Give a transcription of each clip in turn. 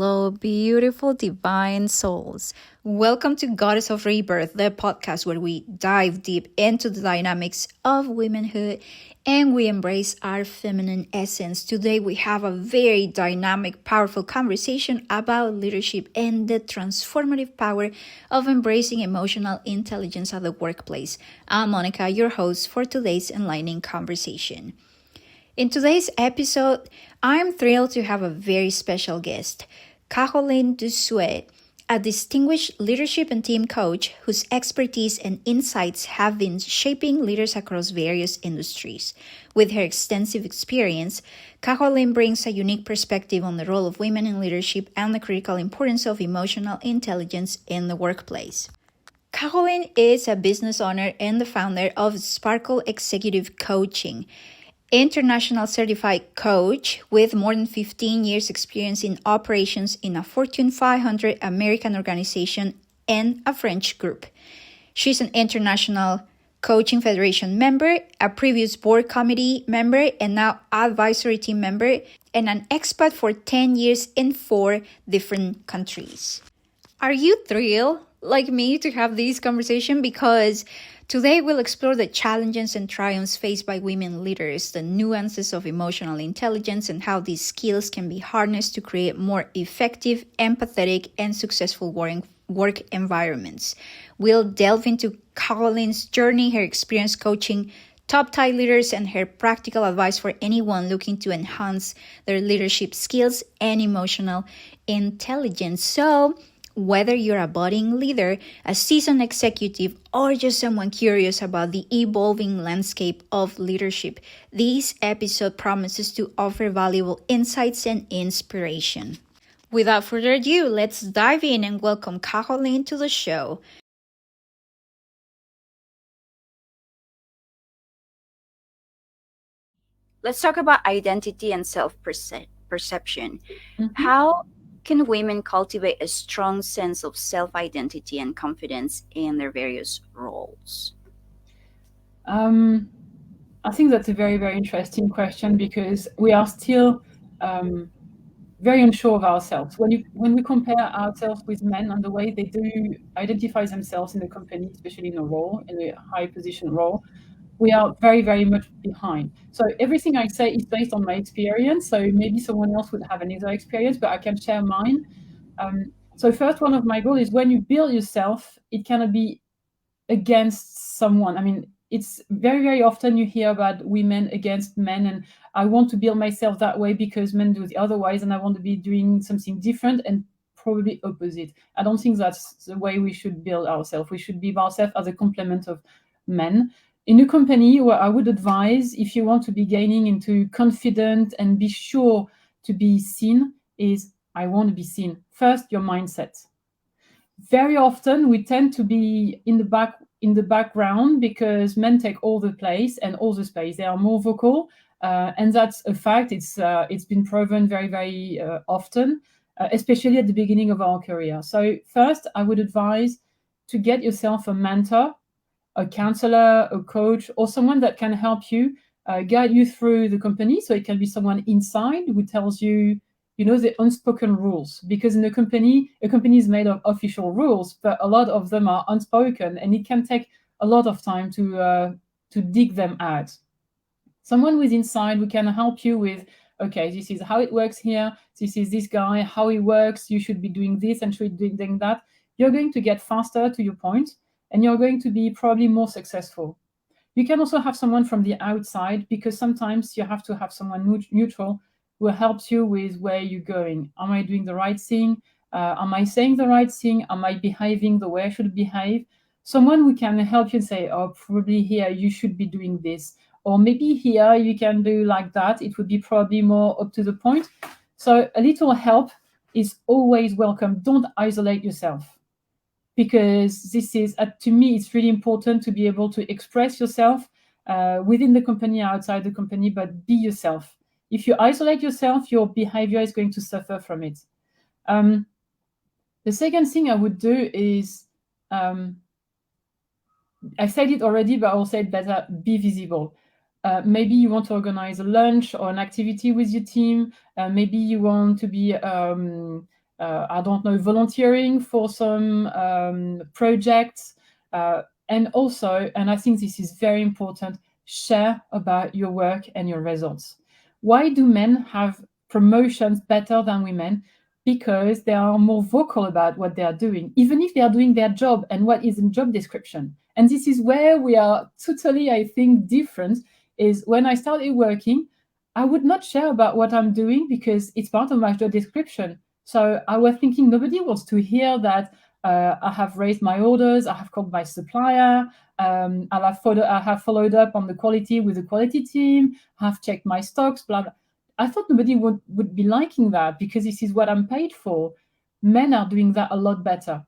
hello, beautiful divine souls. Welcome to Goddess of Rebirth, the podcast where we dive deep into the dynamics of womanhood and we embrace our feminine essence. Today, we have a very dynamic, powerful conversation about leadership and the transformative power of embracing emotional intelligence at the workplace. I'm Monica, your host for today's enlightening conversation. In today's episode, I'm thrilled to have a very special guest, Caroline Dusseil, a distinguished leadership and team coach whose expertise and insights have been shaping leaders across various industries. With her extensive experience, Caroline brings a unique perspective on the role of women in leadership and the critical importance of emotional intelligence in the workplace. Caroline is a business owner and the founder of Sparkle Executive Coaching, international certified coach with more than 15 years experience in operations in a Fortune 500 American organization and a French group. She's an International Coaching Federation member, a previous board committee member, and now advisory team member, and an expat for 10 years in 4 different countries. Are you thrilled, like me, to have this conversation? Because today we'll explore the challenges and triumphs faced by women leaders, the nuances of emotional intelligence, and how these skills can be harnessed to create more effective, empathetic, and successful work environments. We'll delve into Caroline's journey, her experience coaching top-tier leaders, and her practical advice for anyone looking to enhance their leadership skills and emotional intelligence. So, whether you're a budding leader, a seasoned executive, or just someone curious about the evolving landscape of leadership, this episode promises to offer valuable insights and inspiration. Without further ado, let's dive in and welcome Caroline to the show. Let's talk about identity and self-perception. How can women cultivate a strong sense of self-identity and confidence in their various roles? I think that's a very, very interesting question because we are still very unsure of ourselves. When we compare ourselves with men and the way they do identify themselves in the company, especially in a role, in a high position role, we are very, very much behind. So everything I say is based on my experience. So maybe someone else would have another experience, but I can share mine. So first, one of my goals is when you build yourself, it cannot be against someone. I mean, it's very, very often you hear about women against men, and I want to build myself that way because men do it otherwise, and I want to be doing something different and probably opposite. I don't think that's the way we should build ourselves. We should build ourselves as a complement of men. In a company, where I would advise, if you want to be gaining into confident and be sure to be seen, is I want to be seen. First, your mindset. Very often we tend to be in the background because men take all the place and all the space. They are more vocal, and that's a fact. It's been proven very, very often, especially at the beginning of our career. So first, I would advise to get yourself a mentor, a counselor, a coach, or someone that can help you guide you through the company. So it can be someone inside who tells you, the unspoken rules, because in a company is made of official rules, but a lot of them are unspoken, and it can take a lot of time to dig them out. Someone who is inside who can help you with, okay, this is how it works here. This is this guy, how he works. You should be doing this and should be doing that. You're going to get faster to your point, and you're going to be probably more successful. You can also have someone from the outside, because sometimes you have to have someone neutral who helps you with where you're going. Am I doing the right thing? Am I saying the right thing? Am I behaving the way I should behave? Someone who can help you and say, oh, probably here you should be doing this. Or maybe here you can do like that. It would be probably more up to the point. So a little help is always welcome. Don't isolate yourself, because this is, to me, it's really important to be able to express yourself within the company, outside the company, but be yourself. If you isolate yourself, your behavior is going to suffer from it. The second thing I would do is, I said it already, but I'll say it better, be visible. Maybe you want to organize a lunch or an activity with your team. Maybe you want to be I don't know, volunteering for some projects. And also, and I think this is very important, share about your work and your results. Why do men have promotions better than women? Because they are more vocal about what they are doing, even if they are doing their job and what is in job description. And this is where we are totally, I think, different. Is when I started working, I would not share about what I'm doing because it's part of my job description. So I was thinking nobody wants to hear that I have raised my orders, I have called my supplier, I have followed up on the quality with the quality team, have checked my stocks, blah, blah. I thought nobody would be liking that because this is what I'm paid for. Men are doing that a lot better.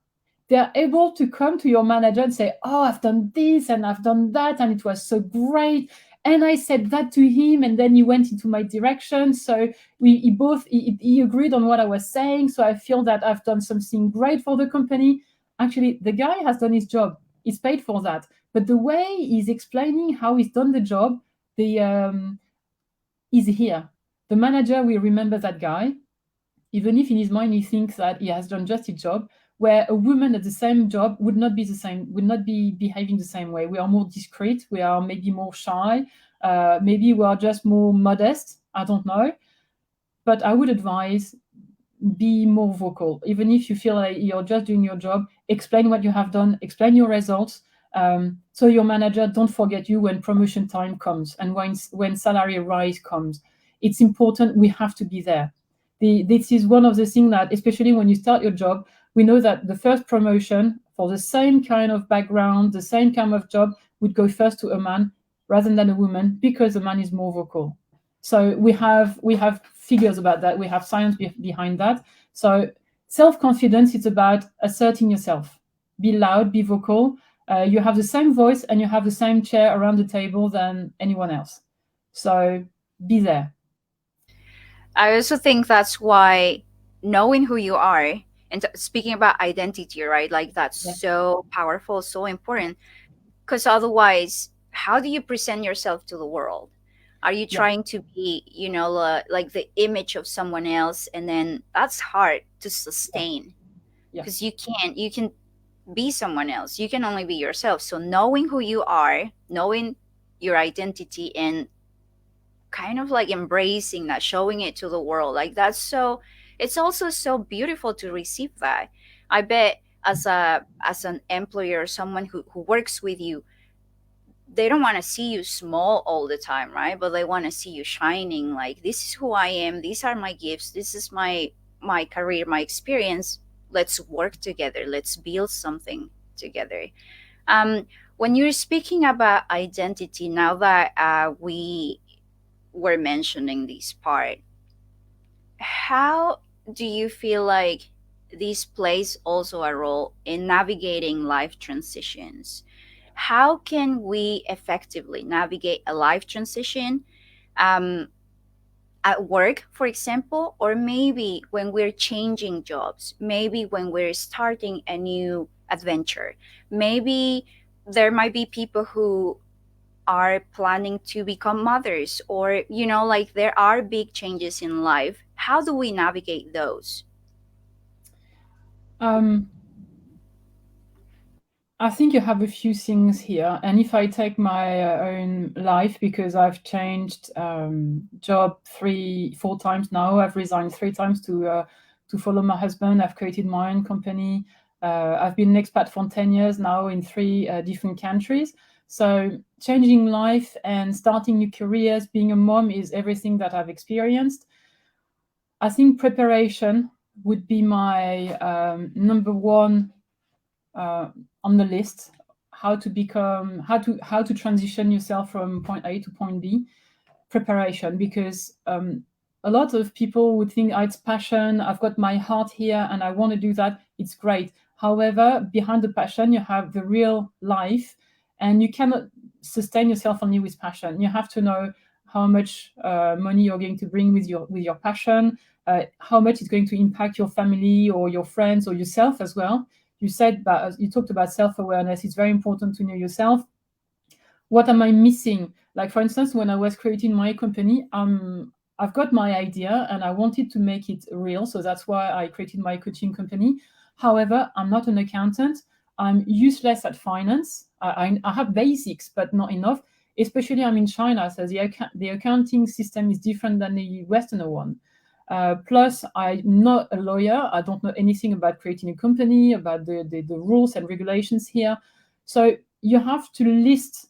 They're able to come to your manager and say, oh, I've done this and I've done that, and it was so great. And I said that to him, and then he went into my direction. So he agreed on what I was saying. So I feel that I've done something great for the company. Actually, the guy has done his job. He's paid for that. But the way he's explaining how he's done the job, is here. The manager will remember that guy, even if in his mind he thinks that he has done just his job, where a woman at the same job would not be the same, would not be behaving the same way. We are more discreet, we are maybe more shy, maybe we are just more modest, I don't know. But I would advise, be more vocal. Even if you feel like you're just doing your job, explain what you have done, explain your results, so your manager don't forget you when promotion time comes and when salary rise comes. It's important, we have to be there. This is one of the things that, especially when you start your job, we know that the first promotion for the same kind of background, the same kind of job, would go first to a man rather than a woman because the man is more vocal. So we have figures about that. We have science behind that. So self-confidence, it's about asserting yourself. Be loud, be vocal. You have the same voice and you have the same chair around the table than anyone else. So be there. I also think that's why knowing who you are and speaking about identity, right? Like that's Yeah. so powerful, so important. Because otherwise, how do you present yourself to the world? Are you Yeah. trying to be, like the image of someone else? And then that's hard to Yeah. sustain Yeah. because you can be someone else. You can only be yourself. So knowing who you are, knowing your identity, and kind of like embracing that, showing it to the world, like that's so, it's also so beautiful to receive that. I bet as an employer, someone who works with you, they don't want to see you small all the time, right? But they want to see you shining, like this is who I am, these are my gifts, this is my career, my experience. Let's work together, let's build something together. um when you're speaking about identity, now that we were mentioning this part, how do you feel like this plays also a role in navigating life transitions? How can we effectively navigate a life transition, um, at work, for example, or maybe when we're changing jobs, maybe when we're starting a new adventure, maybe there might be people who are planning to become mothers, or like there are big changes in life. How do we navigate those? Um, I think you have a few things here. And if I take my own life, because I've changed job 4 times now, I've resigned 3 times to follow my husband. I've created my own company. I've been an expat for 10 years now in 3 different countries. So changing life and starting new careers, being a mom is everything that I've experienced. I think preparation would be my number one on the list. How to transition yourself from point A to point B. Preparation, because a lot of people would think, oh, it's passion, I've got my heart here and I want to do that. It's great. However, behind the passion you have the real life, and you cannot sustain yourself only with passion. You have to know how much money you're going to bring with your passion, how much it's going to impact your family or your friends or yourself as well. You talked about self-awareness. It's very important to know yourself. What am I missing? Like, for instance, when I was creating my company, I've got my idea and I wanted to make it real. So that's why I created my coaching company. However, I'm not an accountant. I'm useless at finance. I have basics, but not enough. Especially I'm in China, so the accounting system is different than the Western one. Plus, I'm not a lawyer. I don't know anything about creating a company, about the rules and regulations here. So you have to list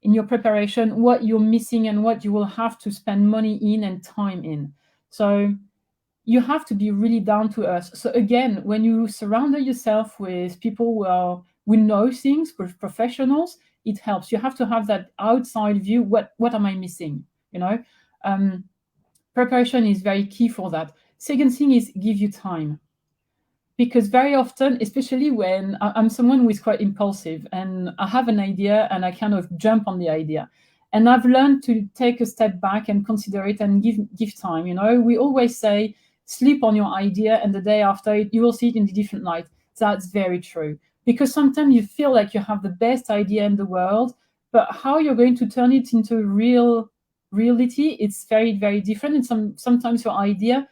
in your preparation what you're missing and what you will have to spend money in and time in. So you have to be really down to earth. So again, when you surround yourself with people who know things, with professionals, it helps. You have to have that outside view. What am I missing? You know, preparation is very key for that. Second thing is give you time, because very often, especially when I'm someone who is quite impulsive and I have an idea and I kind of jump on the idea, and I've learned to take a step back and consider it and give time. You know, we always say sleep on your idea and the day after you will see it in a different light. That's very true, because sometimes you feel like you have the best idea in the world, but how you're going to turn it into real reality, it's very, very different. And sometimes your idea,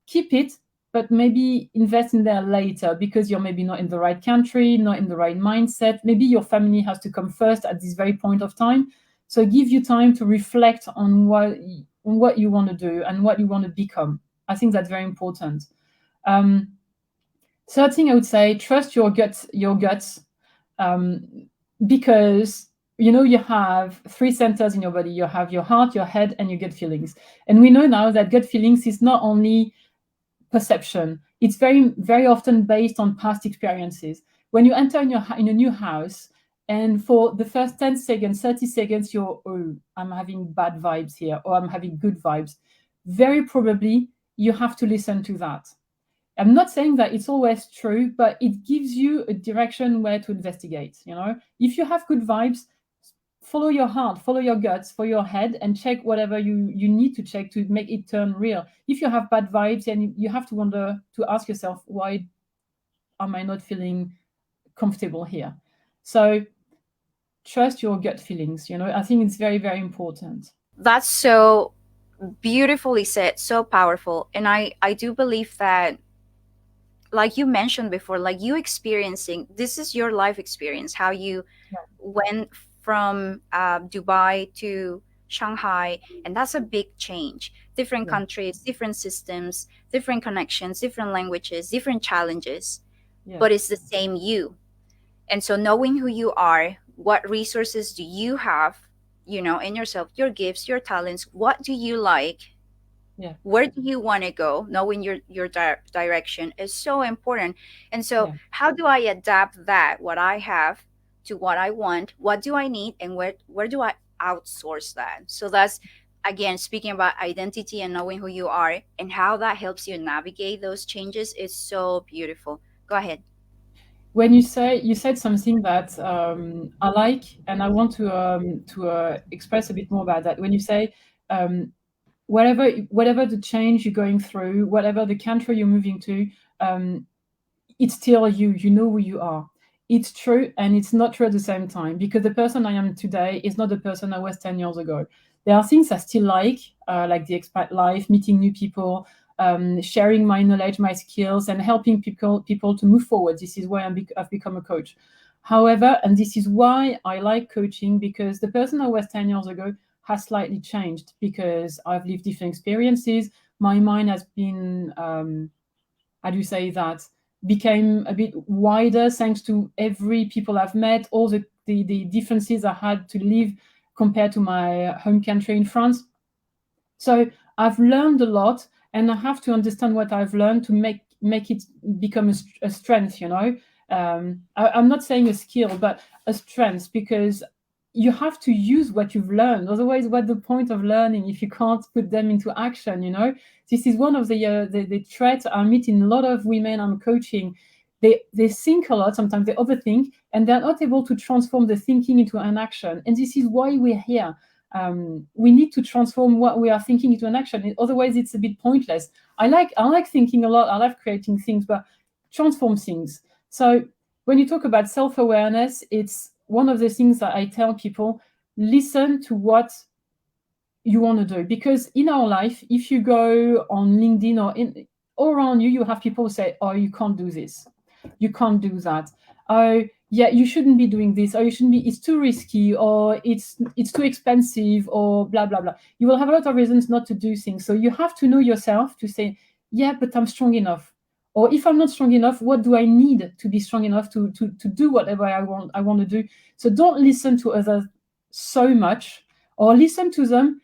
keep it, but maybe invest in there later, because you're maybe not in the right country, not in the right mindset. Maybe your family has to come first at this very point of time. So give you time to reflect on what you want to do and what you want to become. I think that's very important. Third thing I would say, trust your guts, because you have three centers in your body. You have your heart, your head, and your gut feelings. And we know now that gut feelings is not only perception. It's very, very often based on past experiences. When you enter in a new house, and for the first 10 seconds, 30 seconds, I'm having bad vibes here, or I'm having good vibes. Very probably you have to listen to that. I'm not saying that it's always true, but it gives you a direction where to investigate. If you have good vibes, follow your heart, follow your guts, follow your head, and check whatever you need to check to make it turn real. If you have bad vibes, then you have to ask yourself, why am I not feeling comfortable here? So trust your gut feelings. I think it's very, very important. That's so beautifully said, so powerful. And I do believe that, like you mentioned before, like you experiencing, this is your life experience, how you Yeah, went from Dubai to Shanghai, and that's a big change. Different yeah, countries, different systems, different connections, different languages, different challenges, yeah, but it's the same you. And so knowing who you are, what resources do you have, in yourself, your gifts, your talents, what do you like, yeah, where do you want to go, knowing your direction is so important. And so yeah. how do I adapt that, what I have, to what I want, what do I need, and where do I outsource that? So that's, again, speaking about identity and knowing who you are and how that helps you navigate those changes is so beautiful. Go ahead. When you said something that I like, and I want to express a bit more about that. When you say whatever the change you're going through, whatever the country you're moving to, um, it's still you. You know who you are. It's true and it's not true at the same time, because the person I am today is not the person I was 10 years ago. There are things I still like the expat life, meeting new people, sharing my knowledge, my skills, and helping people to move forward. This is why I've become a coach. However, and this is why I like coaching, because the person I was 10 years ago has slightly changed, because I've lived different experiences. My mind has been, how do you say that, became a bit wider thanks to every people I've met, all the differences I had to live compared to my home country in France. So I've learned a lot, and I have to understand what I've learned to make it become a strength. I'm not saying a skill, but a strength, because you have to use what you've learned. Otherwise, what's the point of learning if you can't put them into action? This is one of the traits I meet in a lot of women I'm coaching. They think a lot, sometimes they overthink, and they're not able to transform the thinking into an action. And this is why we're here. We need to transform what we are thinking into an action. Otherwise, it's a bit pointless. I like thinking a lot. I like creating things, but transform things. So when you talk about self-awareness, it's one of the things that I tell people: listen to what you want to do. Because in our life, if you go on LinkedIn or all around you, you have people say, oh, you can't do this, you can't do that, oh yeah, you shouldn't be doing this, or you shouldn't be, it's too risky, or it's too expensive, or blah blah blah. You will have a lot of reasons not to do things. So you have to know yourself to say, yeah, but I'm strong enough. Or if I'm not strong enough, what do I need to be strong enough to do whatever I want to do? So don't listen to others so much, or listen to them,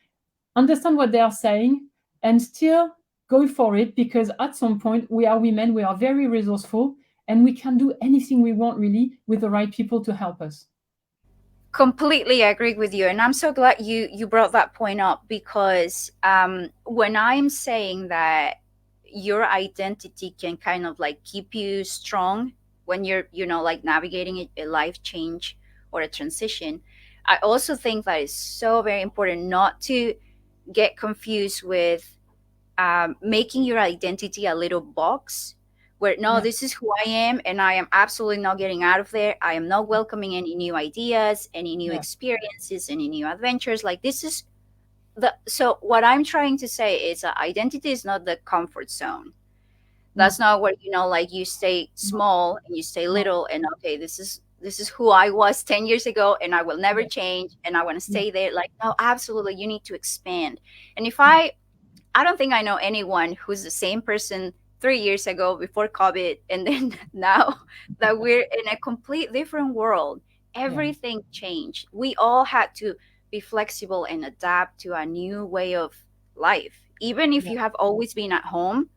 understand what they are saying, and still go for it, because at some point we are women, we are very resourceful, and we can do anything we want really with the right people to help us. Completely agree with you, and I'm so glad you brought that point up, because when I'm saying that your identity can kind of like keep you strong when you're, like navigating a life change or a transition, I also think that it's so very important not to get confused with making your identity a little box where, no, Yeah, this is who I am, and I am absolutely not getting out of there. I am not welcoming any new ideas, any new yeah, experiences, any new adventures. Like, this is the so what I'm trying to say is that identity is not the comfort zone. That's no, not where, like, you stay no, small and you stay no, little, and okay, this is who I was 10 years ago, and I will never yeah, change, and I want to yeah, stay there. Like, no, absolutely, you need to expand. And if yeah, I don't think I know anyone who's the same person 3 years ago before COVID, and then now that we're in a complete different world. yeah, Everything changed. We all had to be flexible and adapt to a new way of life. Even if yeah, you have always been at home,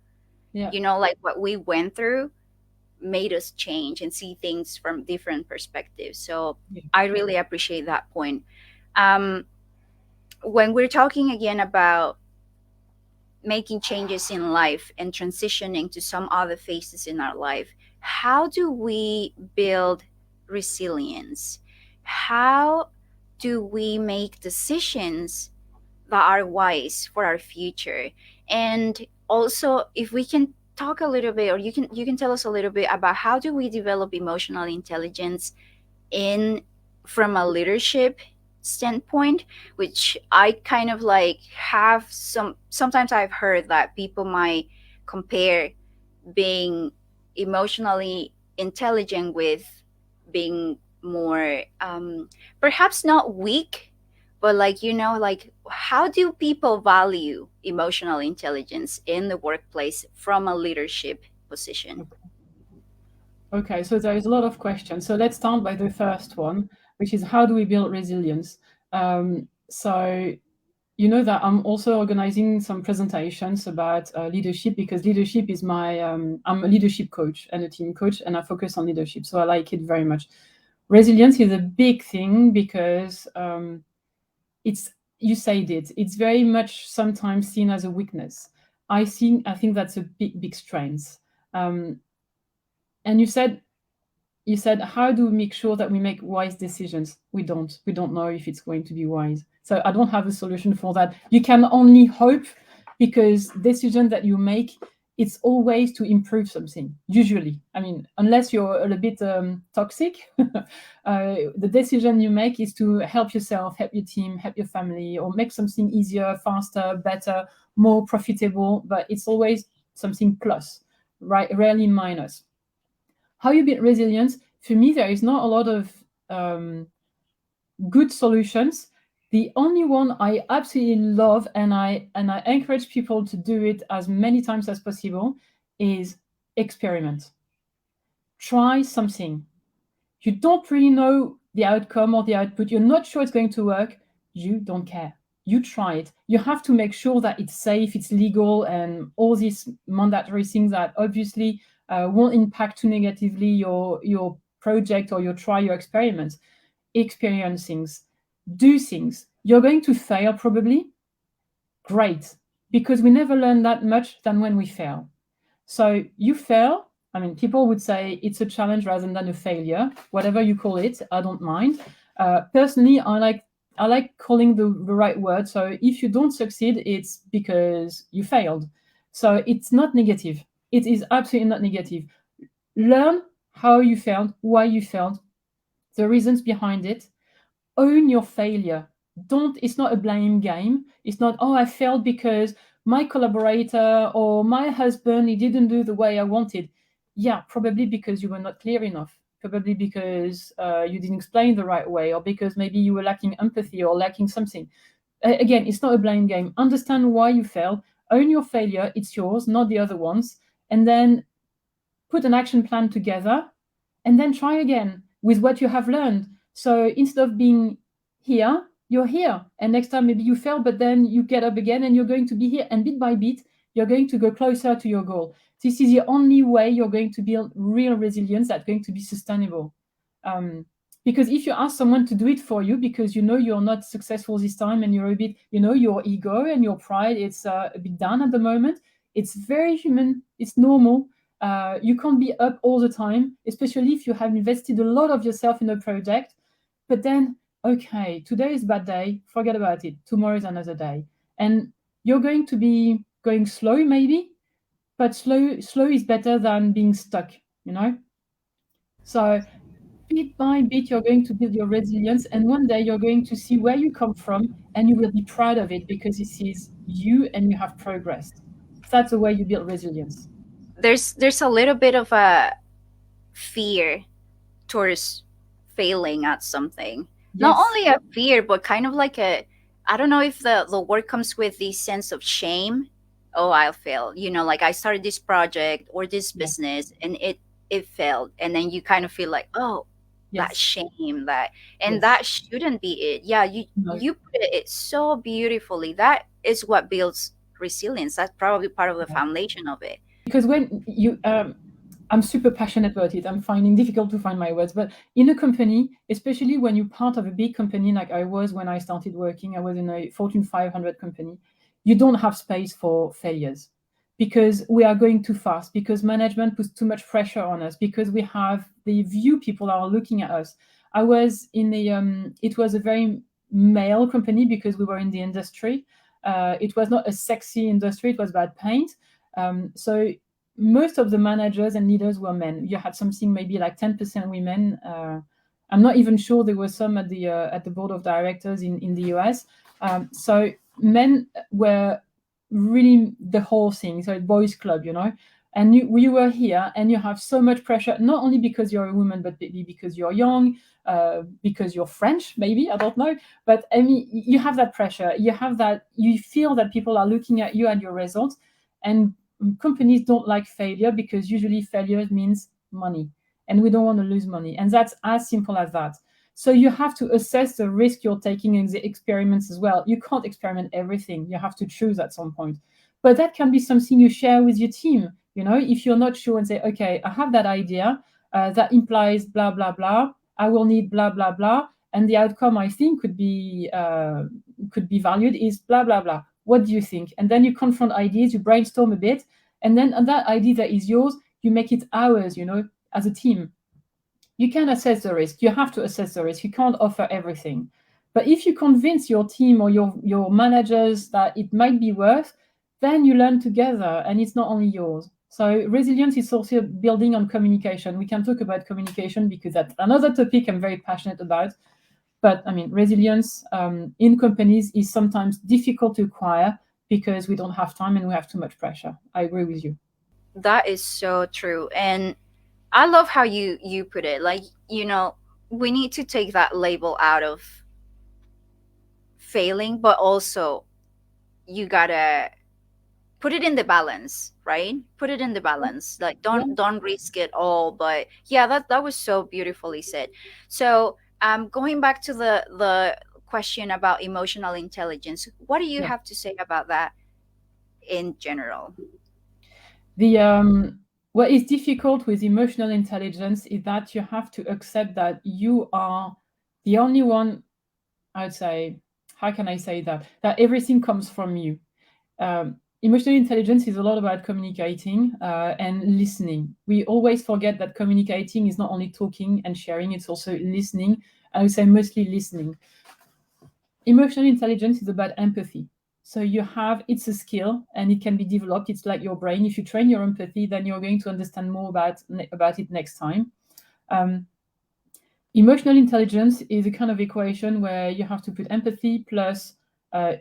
yeah, like what we went through made us change and see things from different perspectives. So yeah, I really appreciate that point. Um, when we're talking again about making changes in life and transitioning to some other phases in our life, how do we build resilience? How do we make decisions that are wise for our future? And also, if we can talk a little bit, or you can tell us a little bit about how do we develop emotional intelligence in from a leadership standpoint, which I kind of like have sometimes I've heard that people might compare being emotionally intelligent with being more perhaps not weak, but like, like, how do people value emotional intelligence in the workplace from a leadership position? okay. Okay, so there is a lot of questions. So let's start by the first one, which is how do we build resilience? So you know that I'm also organizing some presentations about leadership, because leadership is I'm a leadership coach and a team coach, and I focus on leadership. So I like it very much. Resilience is a big thing because it's, you said it, it's very much sometimes seen as a weakness. I think that's a big strength. Um, and you said how do we make sure that we make wise decisions? We don't know if it's going to be wise, so I don't have a solution for that. You can only hope, because decision that you make, it's always to improve something, usually. I mean, unless you're a little bit toxic, the decision you make is to help yourself, help your team, help your family, or make something easier, faster, better, more profitable, but it's always something plus, right? Rarely minus. How you build resilience? For me, there is not a lot of good solutions. The only one I absolutely love, and I encourage people to do it as many times as possible, is experiment. Try something. You don't really know the outcome or the output. You're not sure it's going to work. You don't care. You try it. You have to make sure that it's safe, it's legal, and all these mandatory things that obviously won't impact too negatively your project or your experiment. Experience things, do things. You're going to fail probably. Great, because we never learn that much than when we fail. So you fail. I mean, people would say it's a challenge rather than a failure. Whatever you call it, I don't mind. Personally, I like calling the right word. So if you don't succeed, it's because you failed. So it's not negative. It is absolutely not negative. Learn how you failed, why you failed, the reasons behind it. Own your failure. It's not a blame game. It's not, oh, I failed because my collaborator or my husband, he didn't do the way I wanted. Yeah, probably because you were not clear enough, probably because you didn't explain the right way, or because maybe you were lacking empathy or lacking something. Again, it's not a blame game. Understand why you failed, own your failure, it's yours, not the other one's, and then put an action plan together, and then try again with what you have learned. So instead of being here, you're here. And next time maybe you fail, but then you get up again and you're going to be here. And bit by bit, you're going to go closer to your goal. This is the only way you're going to build real resilience that's going to be sustainable. Because if you ask someone to do it for you because you know you're not successful this time and you're a bit, your ego and your pride, it's a bit down at the moment. It's very human. It's normal. You can't be up all the time, especially if you have invested a lot of yourself in a project. But then, okay, today is a bad day, forget about it. Tomorrow is another day. And you're going to be going slow, maybe, but slow is better than being stuck, So bit by bit, you're going to build your resilience. And one day you're going to see where you come from and you will be proud of it because this is you and you have progressed. That's the way you build resilience. There's a little bit of a fear towards failing at something. Not Yes. only a fear, but kind of like a, I don't know if the word comes with the sense of shame. Oh, I'll fail. Like I started this project or this Yeah. business and it failed. And then you kind of feel like, oh, that Yes. shame, that, and Yes. that shouldn't be it. Yeah, you No. you put it so beautifully. That is what builds resilience. That's probably part of the Yeah. foundation of it. Because when you I'm super passionate about it. I'm finding difficult to find my words, but in a company, especially when you're part of a big company like I was when I started working, I was in a Fortune 500 company. You don't have space for failures because we are going too fast, because management puts too much pressure on us, because we have the view people are looking at us. I was in it was a very male company because we were in the industry. It was not a sexy industry. It was about paint. So most of the managers and leaders were men. You had something maybe like 10% women. I'm not even sure there were some at the board of directors in the US. So men were really the whole thing. So boys club, And you were here, and you have so much pressure, not only because you're a woman, but maybe because you're young, because you're French, maybe, I don't know. But I mean, you have that pressure. You feel that people are looking at you and your results, and companies don't like failure because usually failure means money, and we don't want to lose money, and that's as simple as that. So you have to assess the risk you're taking in the experiments as well. You can't experiment everything. You have to choose at some point, but that can be something you share with your team. If you're not sure, and say, okay, I have that idea that implies blah blah blah, I will need blah blah blah, and the outcome I think could be valued is blah blah blah. What do you think? And then you confront ideas, you brainstorm a bit, and then on that idea that is yours, you make it ours, as a team. You can assess the risk. You have to assess the risk. You can't offer everything. But if you convince your team or your managers that it might be worth, then you learn together, and it's not only yours. So resilience is also building on communication. We can talk about communication because that's another topic I'm very passionate about. But I mean, resilience in companies is sometimes difficult to acquire because we don't have time and we have too much pressure. I agree with you. That is so true. And I love how you put it. Like, we need to take that label out of failing, but also you gotta put it in the balance, right? Put it in the balance. Like, Yeah. don't risk it all. But yeah, that was so beautifully said. So going back to the question about emotional intelligence, what do you Yeah. have to say about that in general? What is difficult with emotional intelligence is that you have to accept that you are the only one. I'd say, how can I say that everything comes from you. Emotional intelligence is a lot about communicating and listening. We always forget that communicating is not only talking and sharing, it's also listening. I would say mostly listening. Emotional intelligence is about empathy. So it's a skill and it can be developed. It's like your brain. If you train your empathy, then you're going to understand more about it next time. Um, Emotional intelligence is a kind of equation where you have to put empathy plus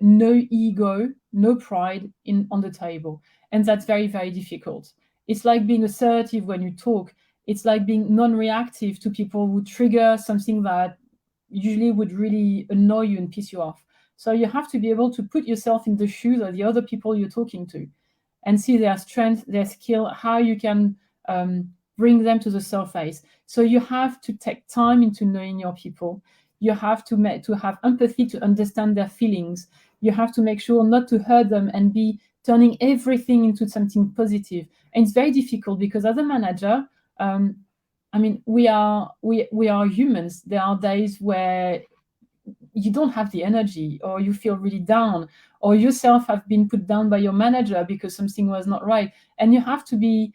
no ego, no pride on the table. And that's very, very difficult. It's like being assertive when you talk. It's like being non-reactive to people who trigger something that usually would really annoy you and piss you off. So you have to be able to put yourself in the shoes of the other people you're talking to and see their strength, their skill, how you can bring them to the surface. So you have to take time into knowing your people. You have to have empathy to understand their feelings. You have to make sure not to hurt them and be turning everything into something positive. And it's very difficult because as a manager, I mean, we are humans. There are days where you don't have the energy, or you feel really down, or yourself have been put down by your manager because something was not right, and you have to be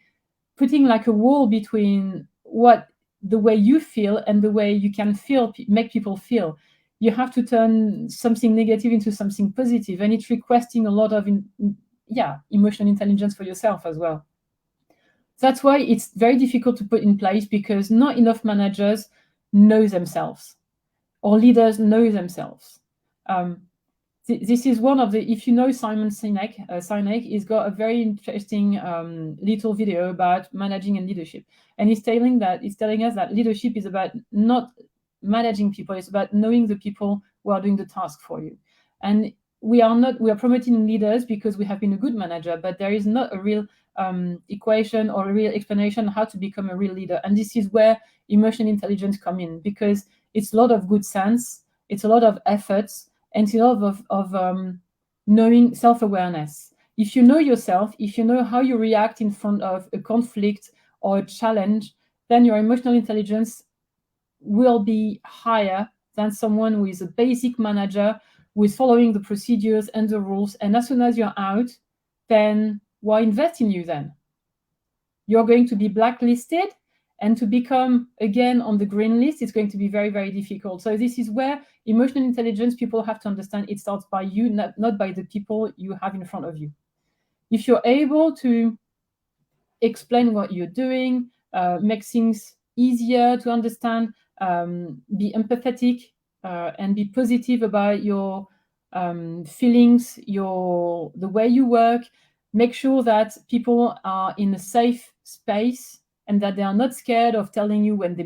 putting like a wall between what the way you feel and the way you can feel make people feel. You have to turn something negative into something positive, and it's requesting a lot of emotional intelligence for yourself as well. That's why it's very difficult to put in place, because not enough managers know themselves, or leaders know themselves. Um, this is one of the, if you know Simon Sinek, he's got a very interesting little video about managing and leadership, and he's telling us that leadership is about not managing people; it's about knowing the people who are doing the task for you. And we are promoting leaders because we have been a good manager, but there is not a real equation or a real explanation how to become a real leader. And this is where emotional intelligence come in, because it's a lot of good sense, it's a lot of efforts, and it's a lot of knowing self-awareness. If you know yourself, if you know how you react in front of a conflict or a challenge, then your emotional intelligence will be higher than someone who is a basic manager, who is following the procedures and the rules. And as soon as you're out, then why invest in you then? You're going to be blacklisted, and to become again on the green list, it's going to be very, very difficult. So this is where emotional intelligence, people have to understand, it starts by you, not by the people you have in front of you. If you're able to explain what you're doing, make things easier to understand, be empathetic, and be positive about your feelings, the way you work. Make sure that people are in a safe space, and that they are not scared of telling you when they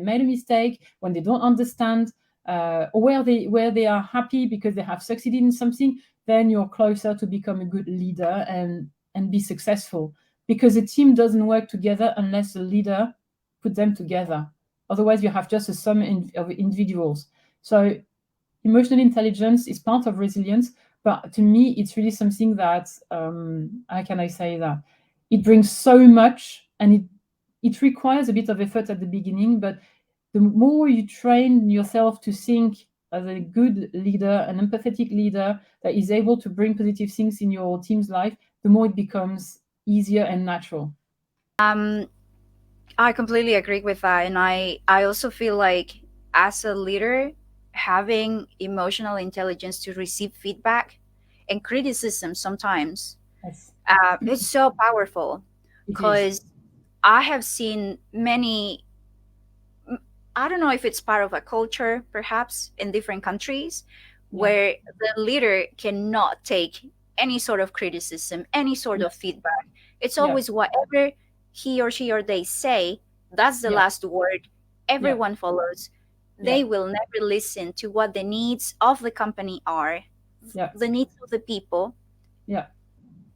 made a mistake, when they don't understand, or where they are happy because they have succeeded in something. Then you're closer to become a good leader and be successful, because a team doesn't work together unless the leader put them together. Otherwise, you have just a sum of individuals. So emotional intelligence is part of resilience, but to me, it's really something that, how can I say that? It brings so much, and it requires a bit of effort at the beginning, but the more you train yourself to think as a good leader, an empathetic leader that is able to bring positive things in your team's life, the more it becomes easier and natural. I completely agree with that. And I also feel like as a leader, having emotional intelligence to receive feedback and criticism sometimes, Yes, it's so powerful, it is. because I have seen many, I don't know if it's part of a culture, perhaps in different countries, Yeah, where the leader cannot take any sort of criticism, any sort yeah, of feedback. It's yeah, always whatever he or she or they say, that's the yeah, last word. yeah, Everyone follows. yeah, They will never listen to what the needs of the company are, yeah, the needs of the people. yeah,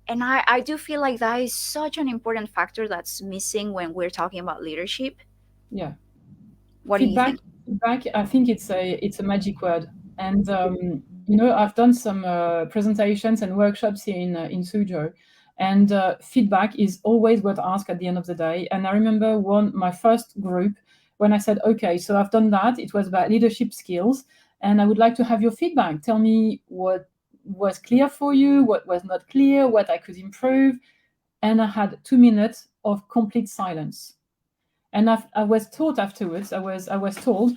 And I do feel like that is such an important factor that's missing when we're talking about leadership. yeah. What do you Feedback, think? feedback. I think it's a magic word, and I've done some presentations and workshops in Suzhou, and feedback is always what I ask at the end of the day. And I remember my first group, when I said, okay, so I've done that. It was about leadership skills, and I would like to have your feedback. Tell me what was clear for you, what was not clear, what I could improve. And I had 2 minutes of complete silence. And I was taught afterwards, I was told,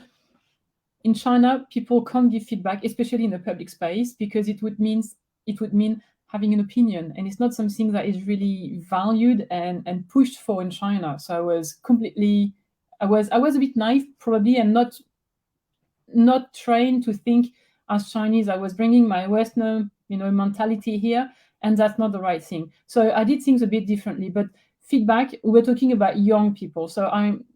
in China, people can't give feedback, especially in a public space, because it would mean having an opinion, and it's not something that is really valued and pushed for in China. So I was completely I was a bit naive probably, and not trained to think as Chinese. I was bringing my Western, mentality here, and that's not the right thing. So I did things a bit differently. But feedback, we're talking about young people. So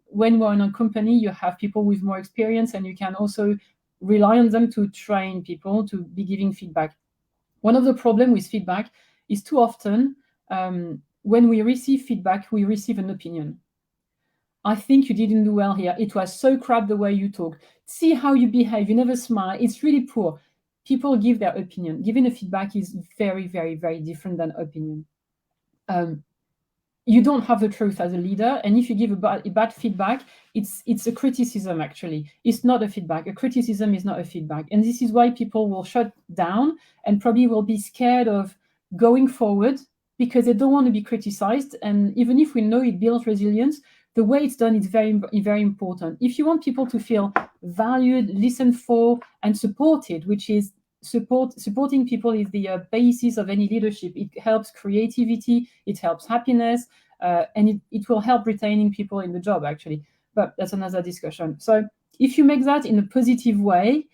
when we're in a company, you have people with more experience, and you can also rely on them to train people to be giving feedback. One of the problems with feedback is too often, when we receive feedback, we receive an opinion. I think you didn't do well here. It was so crap the way you talk. See how you behave. You never smile. It's really poor. People give their opinion. Giving a feedback is very, very, very different than opinion. You don't have the truth as a leader, and if you give a bad feedback, it's a criticism. Actually, it's not a feedback. A criticism is not a feedback, and this is why people will shut down and probably will be scared of going forward because they don't want to be criticized. And even if we know it builds resilience, the way it's done is very, very important. If you want people to feel valued, listened for, and supported, which is supporting people is the basis of any leadership. It helps creativity, it helps happiness, and it will help retaining people in the job, actually. But that's another discussion. So if you make that in a positive way,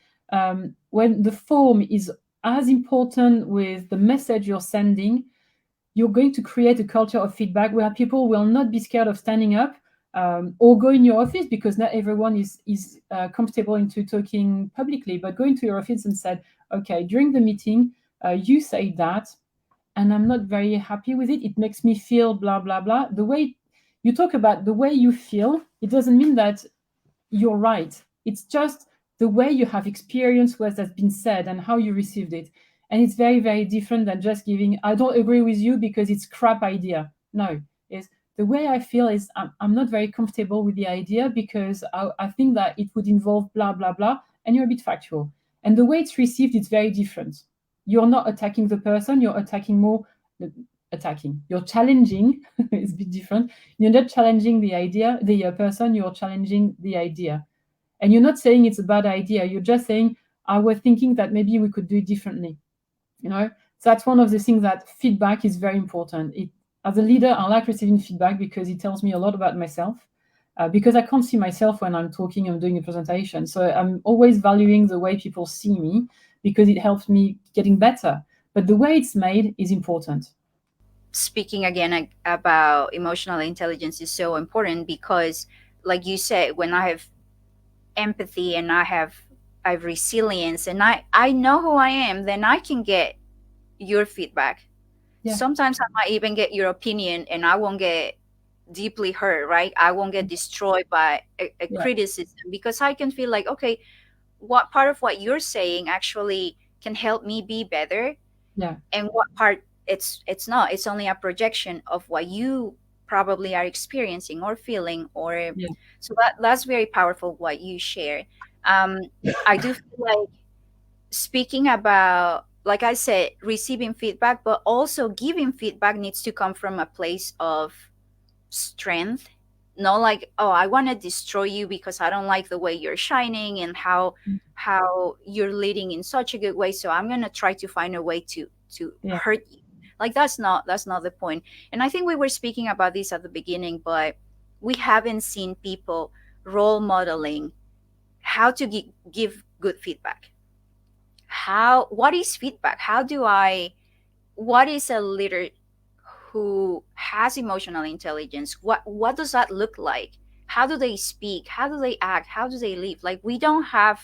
when the form is as important with the message you're sending, you're going to create a culture of feedback where people will not be scared of standing up, or go in your office, because not everyone is comfortable into talking publicly. But go into your office and said, okay, during the meeting, you say that, and I'm not very happy with it. It makes me feel blah, blah, blah. The way you talk about the way you feel, it doesn't mean that you're right. It's just the way you have experienced what has been said and how you received it. And it's very, very different than just giving, I don't agree with you because it's crap idea. No, it's the way I feel is I'm not very comfortable with the idea because I think that it would involve blah, blah, blah. And you're a bit factual. And the way it's received is very different. You're not attacking the person, you're attacking more, you're challenging. It's a bit different. You're not challenging the idea, the person, you're challenging the idea. And you're not saying it's a bad idea, you're just saying, I was thinking that maybe we could do it differently. So that's one of the things that feedback is very important. As a leader, I like receiving feedback because it tells me a lot about myself. Because I can't see myself when I'm talking and doing a presentation. So I'm always valuing the way people see me because it helps me getting better. But the way it's made is important. Speaking again about emotional intelligence is so important because, like you said, when I have empathy and I have resilience and I know who I am, then I can get your feedback. Yeah. Sometimes I might even get your opinion and I won't get deeply hurt, right? I won't get destroyed by a Yeah. criticism because I can feel like, okay, what part of what you're saying actually can help me be better, Yeah. and what part it's not. It's only a projection of what you probably are experiencing or feeling, or Yeah. so that's very powerful what you share. Um, I do feel like speaking about, like I said, receiving feedback, but also giving feedback needs to come from a place of strength. Not like, oh, I want to destroy you because I don't like the way you're shining and how you're leading in such a good way, so I'm going to try to find a way to Yeah. hurt you. Like that's not the point. And I think we were speaking about this at the beginning, but we haven't seen people role modeling how to give good feedback. What is feedback? What is a leader who has emotional intelligence? What does that look like? How do they speak? How do they act? How do they live? Like, we don't have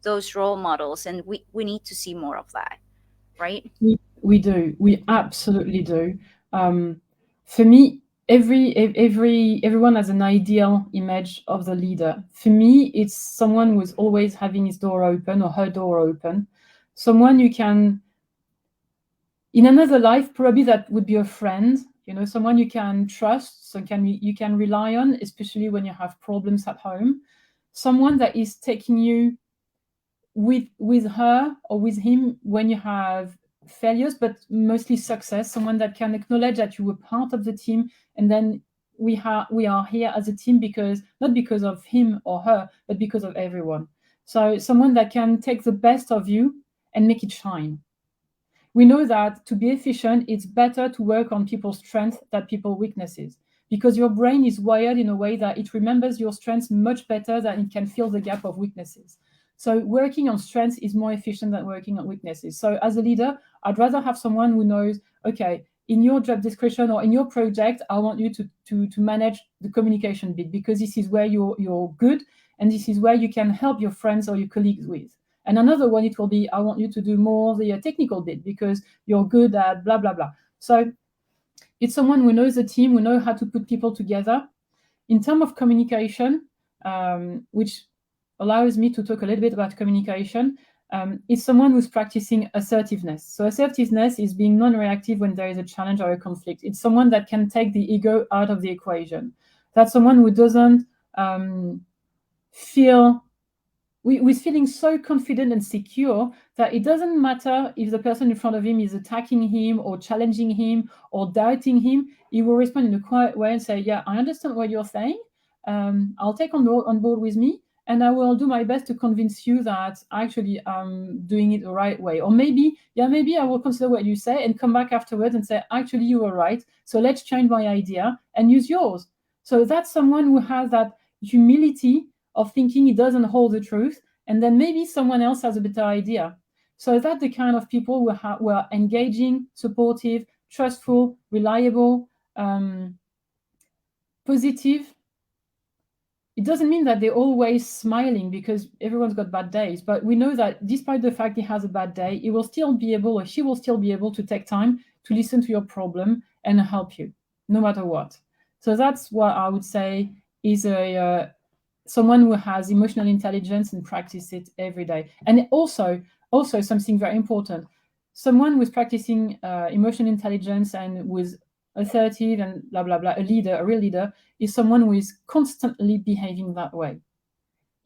those role models, and we need to see more of that, right? We do. We absolutely do. For me, everyone has an ideal image of the leader. For me, it's someone who is always having his door open or her door open. Someone you can, in another life, probably that would be a friend. Someone you can trust, you can rely on, especially when you have problems at home. Someone that is taking you with her or with him when you have failures, but mostly success. Someone that can acknowledge that you were part of the team, and then we are here as a team because not because of him or her, but because of everyone. So someone that can take the best of you and make it shine. We know that to be efficient, it's better to work on people's strengths than people's weaknesses. because your brain is wired in a way that it remembers your strengths much better than it can fill the gap of weaknesses. So working on strengths is more efficient than working on weaknesses. So as a leader, I'd rather have someone who knows, okay, in your job description or in your project, I want you to manage the communication bit, because this is where you're good, and this is where you can help your friends or your colleagues with. And another one, it will be, I want you to do more the technical bit because you're good at blah, blah, blah. So it's someone who knows the team, who knows how to put people together. In terms of communication, which allows me to talk a little bit about communication, is someone who's practicing assertiveness. So assertiveness is being non-reactive when there is a challenge or a conflict. It's someone that can take the ego out of the equation. That's someone who doesn't feel with feeling so confident and secure that it doesn't matter if the person in front of him is attacking him or challenging him or doubting him. He will respond in a quiet way and say, yeah, I understand what you're saying. I'll take on board with me, and I will do my best to convince you that actually I'm doing it the right way. Or maybe I will consider what you say and come back afterwards and say, actually, you were right. So let's change my idea and use yours. So that's someone who has that humility of thinking he doesn't hold the truth, and then maybe someone else has a better idea. So that's the kind of people who are engaging, supportive, trustful, reliable, positive. It doesn't mean that they're always smiling, because everyone's got bad days, but we know that despite the fact he has a bad day, he will still be able, or she will still be able to take time to listen to your problem and help you, no matter what. So that's what I would say is someone who has emotional intelligence and practice it every day. And also something very important, someone who's practicing emotional intelligence and with assertive and blah, blah, blah, a real leader, is someone who is constantly behaving that way.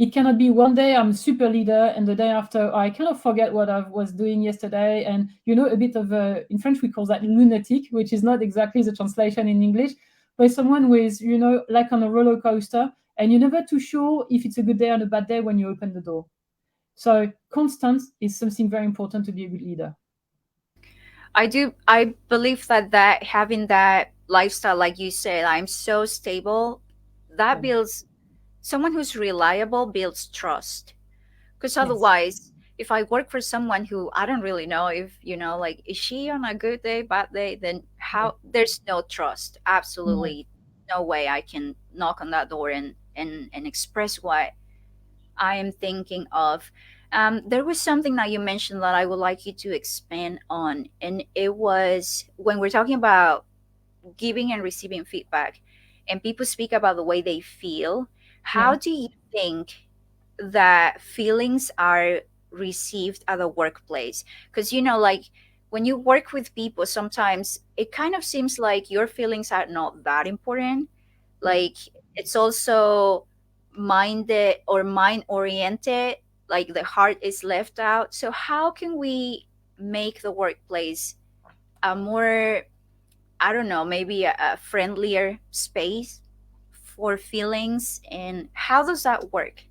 It cannot be one day I'm super leader and the day after I kind of forget what I was doing yesterday. And, a bit of in French, we call that lunatic, which is not exactly the translation in English, but someone who is, like on a roller coaster, and you're never too sure if it's a good day or a bad day when you open the door. So constance is something very important to be a good leader. I believe that having that lifestyle, like you said, I'm so stable, that Yeah. builds someone who's reliable, builds trust. Because Yes. otherwise, if I work for someone who I don't really know, if like, is she on a good day, bad day, then Yeah. how, there's no trust. No. Absolutely no way I can knock on that door and express what I am thinking of. There was something that you mentioned that I would like you to expand on, and it was when we're talking about giving and receiving feedback, and people speak about the way they feel. Yeah. How do you think that feelings are received at the workplace? Because like, when you work with people, sometimes it kind of seems like your feelings are not that important. Yeah. Like, it's also minded or mind oriented, like the heart is left out. So how can we make the workplace a more, I don't know, maybe a friendlier space for feelings, and how does that work?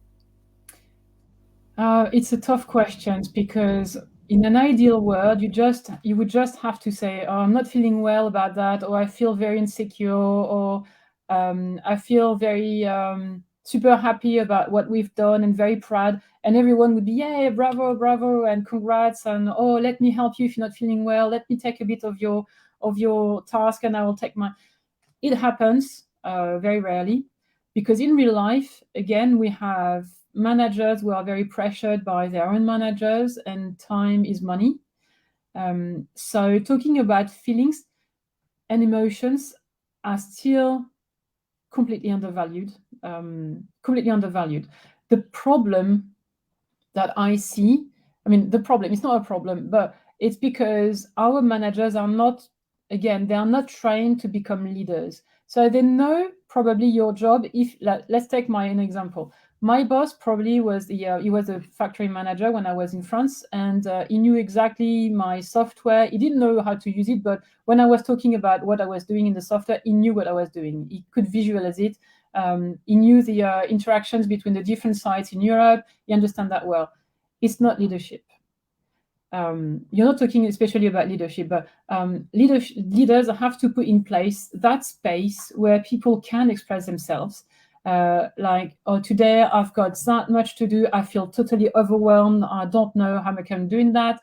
It's a tough question, because in an ideal world, you would just have to say, "Oh, I'm not feeling well about that," or "I feel very insecure," or "I feel very super happy about what we've done and very proud," and everyone would be, "Yeah, bravo, bravo, and congrats!" And "Oh, let me help you if you're not feeling well. Let me take a bit of your task, and I will take my." It happens very rarely, because in real life, again, we have managers who are very pressured by their own managers, and time is money. So talking about feelings and emotions are still completely undervalued. Completely undervalued. The problem that I see, the problem, it's not a problem, but it's because our managers are not, again, they are not trained to become leaders. So they know probably your job. If let's take my own example. My boss probably was he was a factory manager when I was in France, and he knew exactly my software. He didn't know how to use it, but when I was talking about what I was doing in the software, he knew what I was doing. He could visualize it. He knew the interactions between the different sites in Europe. You understand that well. It's not leadership. you're not talking especially about leadership, but leaders have to put in place that space where people can express themselves. Like, oh, today I've got that much to do. I feel totally overwhelmed. I don't know how I can do that.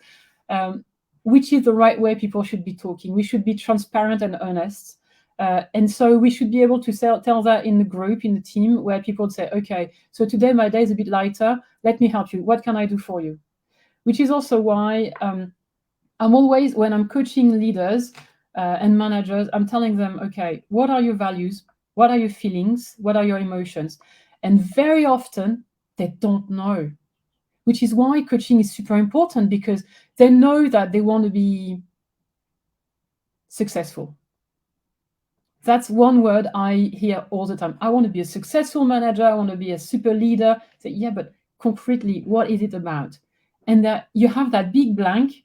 Which is the right way people should be talking. We should be transparent and honest. And so we should be able to tell that in the group, in the team, where people say, okay, so today my day is a bit lighter. Let me help you. What can I do for you? Which is also why I'm always, when I'm coaching leaders and managers, I'm telling them, okay, what are your values? What are your feelings? What are your emotions? And very often they don't know, which is why coaching is super important, because they know that they want to be successful. That's one word I hear all the time. I want to be a successful manager. I want to be a super leader. Say, yeah, but concretely, what is it about? And that you have that big blank,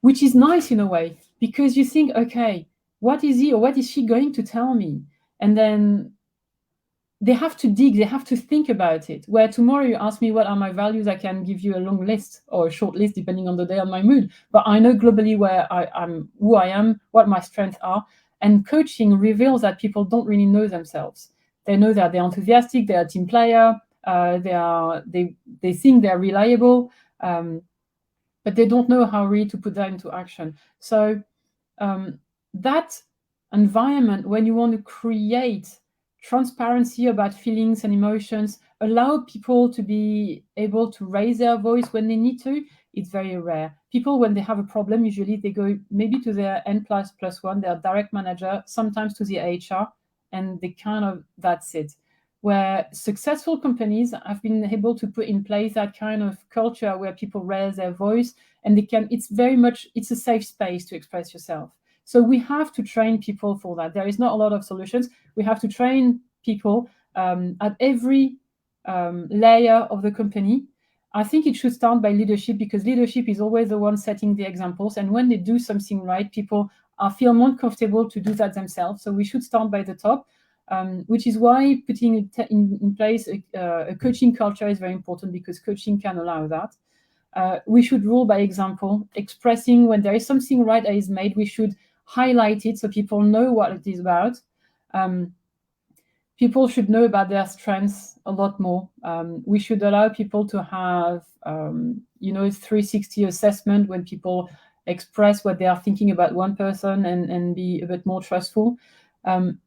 which is nice in a way, because you think, okay, what is he or what is she going to tell me? And then they have to dig, they have to think about it. Where tomorrow you ask me what are my values, I can give you a long list or a short list depending on the day and my mood. But I know globally where I'm, who I am, what my strengths are. And coaching reveals that people don't really know themselves. They know that they're enthusiastic, they're a team player, they think they're reliable, but they don't know how really to put that into action. So that environment, when you want to create transparency about feelings and emotions, allow people to be able to raise their voice when they need to, it's very rare. People, when they have a problem, usually they go maybe to their N++1, their direct manager, sometimes to the HR, and they kind of, that's it. Where successful companies have been able to put in place that kind of culture where people raise their voice, and they can, it's very much, it's a safe space to express yourself. So we have to train people for that. There is not a lot of solutions. We have to train people at every layer of the company. I think it should start by leadership, because leadership is always the one setting the examples. And when they do something right, people feel more comfortable to do that themselves. So we should start by the top, which is why putting in place a coaching culture is very important, because coaching can allow that. We should rule by example, expressing when there is something right that is made, we should highlight it so people know what it is about. People should know about their strengths a lot more. We should allow people to have, 360 assessment when people express what they are thinking about one person, and be a bit more trustful, and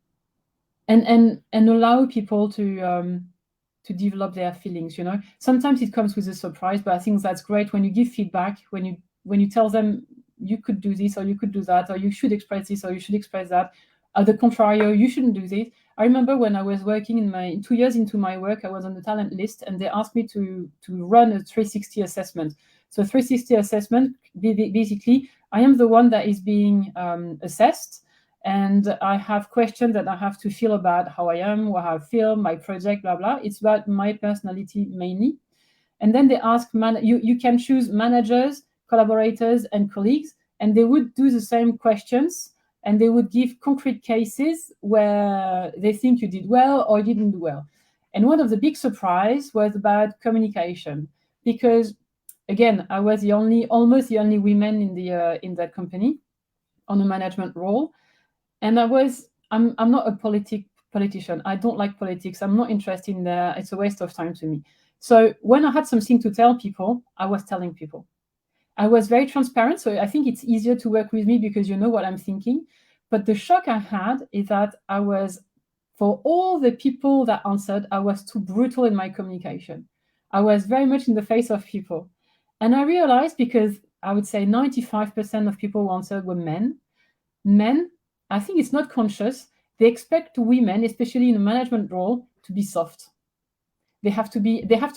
allow people to develop their feelings. Sometimes it comes with a surprise, but I think that's great when you give feedback, when you tell them you could do this or you could do that, or you should express this or you should express that. The contrary, you shouldn't do this. I remember when I was working 2 years into my work, I was on the talent list, and they asked me to run a 360 assessment. So 360 assessment, basically, I am the one that is being assessed, and I have questions that I have to feel about how I am, how I feel, my project, blah, blah. It's about my personality mainly. And then they ask, you can choose managers, collaborators, and colleagues, and they would do the same questions, and they would give concrete cases where they think you did well or you didn't do well. And one of the big surprise was about communication, because again, I was almost the only woman in that company on a management role. And I'm not a politician. I don't like politics. I'm not interested in that. It's a waste of time to me. So when I had something to tell people, I was telling people. I was very transparent. So I think it's easier to work with me because you know what I'm thinking. But the shock I had is that for all the people that answered, I was too brutal in my communication. I was very much in the face of people. And I realized, because I would say 95% of people who answered were men. Men, I think it's not conscious. They expect women, especially in a management role, to be soft. They have to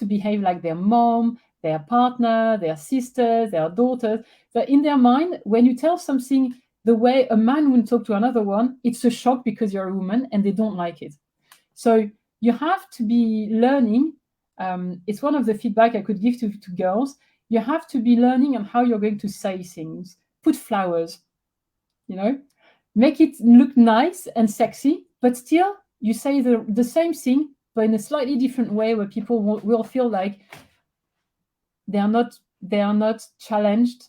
behave like their mom, their partner, their sisters, their daughters. But in their mind, when you tell something the way a man would talk to another one, it's a shock because you're a woman and they don't like it. So you have to be learning. It's one of the feedback I could give to girls. You have to be learning on how you're going to say things. Put flowers, make it look nice and sexy, but still you say the same thing, but in a slightly different way, where people will feel like they are not they are not challenged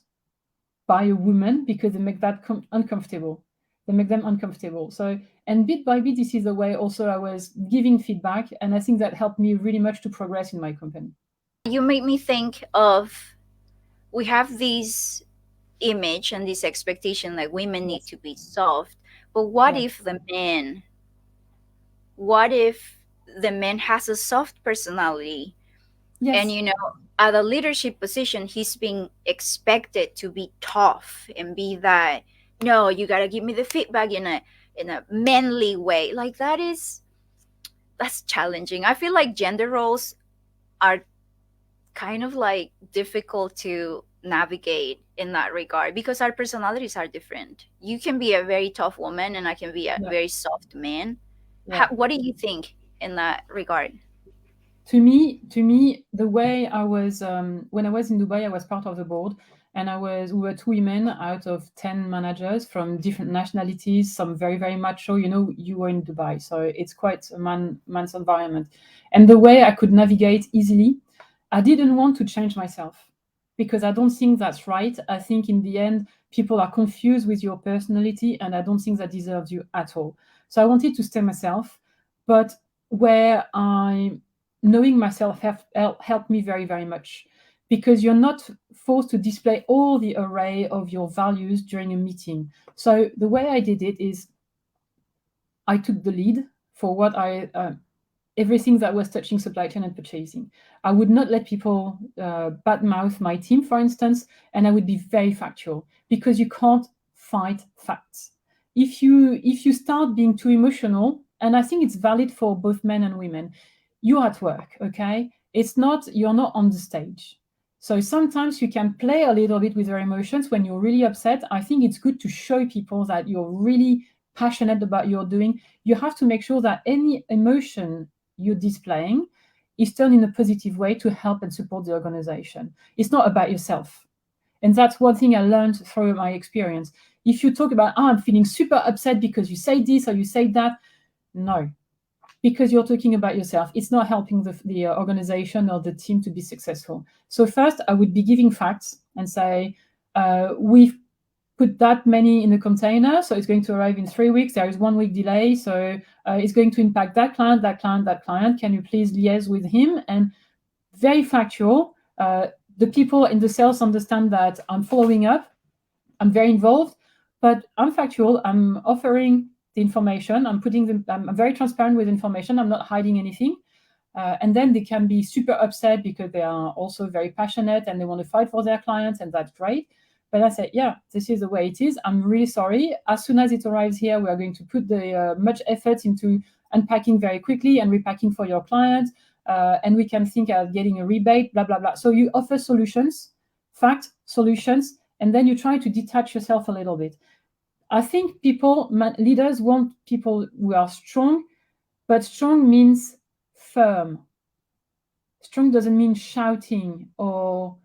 by a woman because they make that uncomfortable. They make them uncomfortable. So, and bit by bit, this is the way also I was giving feedback. And I think that helped me really much to progress in my company. You made me think of, we have this image and this expectation like women need Yes. to be soft, but what Yeah. if the man has a soft personality, and Yes. at a leadership position he's being expected to be tough and be that, no, you got to give me the feedback in a manly way, like that's challenging. I feel like gender roles are kind of like difficult to navigate in that regard because our personalities are different. You can be a very tough woman and I can be a Yeah. very soft man. Yeah. What do you think in that regard? To me, the way I was when I was in Dubai, I was part of the board, and we were two women out of 10 managers from different nationalities, some very very macho. You were in Dubai, so it's quite a man's environment. And the way I could navigate easily, I didn't want to change myself because I don't think that's right. I think in the end, people are confused with your personality, and I don't think that deserves you at all. So I wanted to stay myself, but where I knowing myself helped me very, very much because you're not forced to display all the array of your values during a meeting. So the way I did it is I took the lead for what everything that was touching supply chain and purchasing. I would not let people badmouth my team, for instance, and I would be very factual because you can't fight facts. If you start being too emotional, and I think it's valid for both men and women, you're at work, okay? You're not on the stage. So sometimes you can play a little bit with your emotions when you're really upset. I think it's good to show people that you're really passionate about what you're doing. You have to make sure that any emotion you're displaying is turned in a positive way to help and support the organization. It's not about yourself. And that's one thing I learned through my experience. If you talk about, I'm feeling super upset because you say this or you say that, no, because you're talking about yourself. It's not helping the organization or the team to be successful. So first, I would be giving facts and say, we've put that many in a container, so it's going to arrive in 3 weeks. There is 1 week delay, so it's going to impact that client, that client, that client. Can you please liaise with him? And very factual. The people in the sales understand that I'm following up. I'm very involved, but I'm factual. I'm offering the information. I'm very transparent with information. I'm not hiding anything. And then they can be super upset because they are also very passionate and they want to fight for their clients, and that's great. But I say, yeah, this is the way it is. I'm really sorry. As soon as it arrives here, we are going to put the much effort into unpacking very quickly and repacking for your client. And we can think of getting a rebate, blah, blah, blah. So you offer solutions, fact, solutions, and then you try to detach yourself a little bit. I think leaders want people who are strong, but strong means firm. Strong doesn't mean shouting or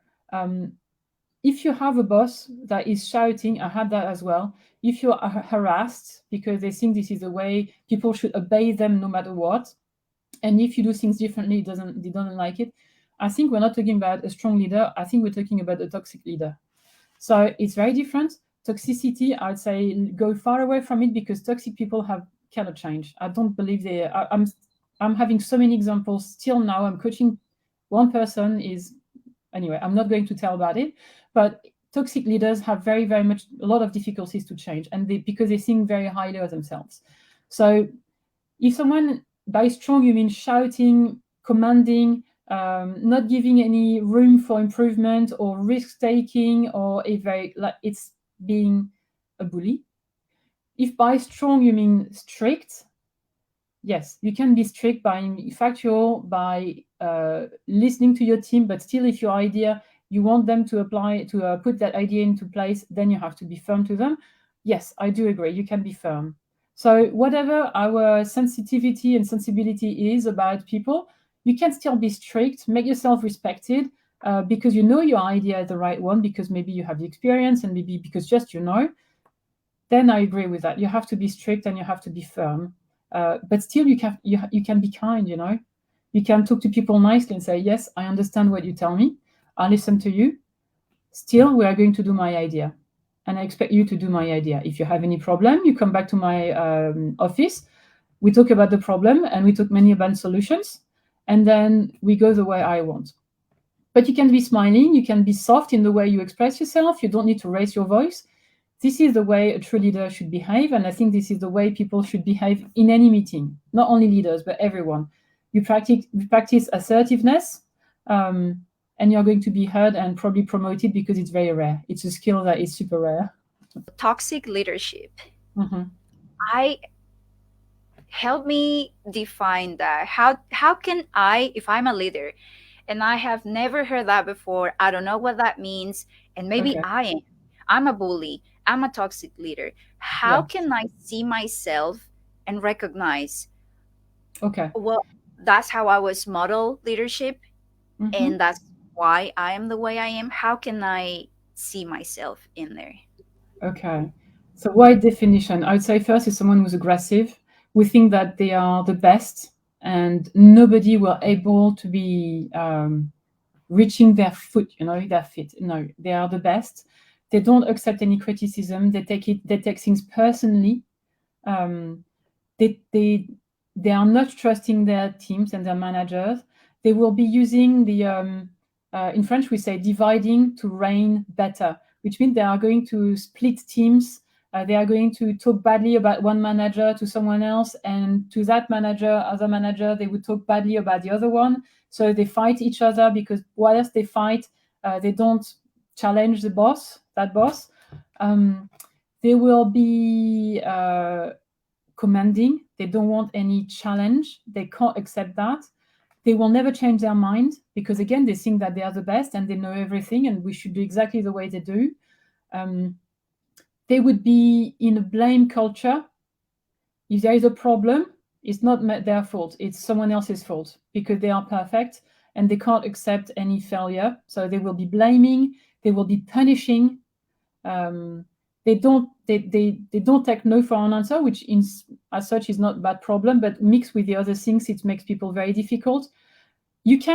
if you have a boss that is shouting, I had that as well. If you're harassed because they think this is the way people should obey them no matter what, and if you do things differently, they don't like it. I think we're not talking about a strong leader. I think we're talking about a toxic leader. So it's very different. Toxicity, I'd say, go far away from it because toxic people cannot change. I don't believe I'm having so many examples still now. I'm coaching one person anyway, I'm not going to tell about it, but toxic leaders have very, very much a lot of difficulties to change, and because they think very highly of themselves. So if someone, by strong, you mean shouting, commanding, not giving any room for improvement or risk taking, or it's being a bully. If by strong you mean strict, yes, you can be strict by being factual, by listening to your team, but still, if your idea, you want them to put that idea into place, then you have to be firm to them. Yes, I do agree. You can be firm. So whatever our sensitivity and sensibility is about people, you can still be strict, make yourself respected, because you know your idea is the right one, because maybe you have the experience and maybe because just then I agree with that. You have to be strict and you have to be firm. But still, you can be kind. You can talk to people nicely and say, "Yes, I understand what you tell me. I listen to you. Still, we are going to do my idea. And I expect you to do my idea. If you have any problem, you come back to my office. We talk about the problem and we talk many about solutions. And then we go the way I want. But you can be smiling, you can be soft in the way you express yourself. You don't need to raise your voice. This is the way a true leader should behave. And I think this is the way people should behave in any meeting, not only leaders, but everyone. You practice assertiveness, and you're going to be heard and probably promoted because it's very rare. It's a skill that is super rare. Toxic leadership. Mm-hmm. I help me define that. How can I, if I'm a leader and I have never heard that before, I don't know what that means, and maybe Okay. I'm a bully, I'm a toxic leader. How Yeah. can I see myself and recognize, Okay. well, that's how I was modeled leadership, Mm-hmm. and that's why I am the way I am? How can I see myself in there? Okay. So wide definition. I would say first is someone who's aggressive. We think that they are the best and nobody will able to be reaching their foot, their feet. No, they are the best. They don't accept any criticism. They take things personally. Um, they, they, they are not trusting their teams and their managers. They will be using in French, we say dividing to reign better, which means they are going to split teams. They are going to talk badly about one manager to someone else, and to that manager, other manager, they would talk badly about the other one. So they fight each other because whilst they fight, they don't challenge that boss. They will be commanding. They don't want any challenge. They can't accept that. They will never change their mind because, again, they think that they are the best and they know everything and we should do exactly the way they do. They would be in a blame culture. If there is a problem, it's not their fault. It's someone else's fault because they are perfect and they can't accept any failure. So they will be blaming. They will be punishing. They don't take no for an answer, which as such is not a bad problem, but mixed with the other things, it makes people very difficult. If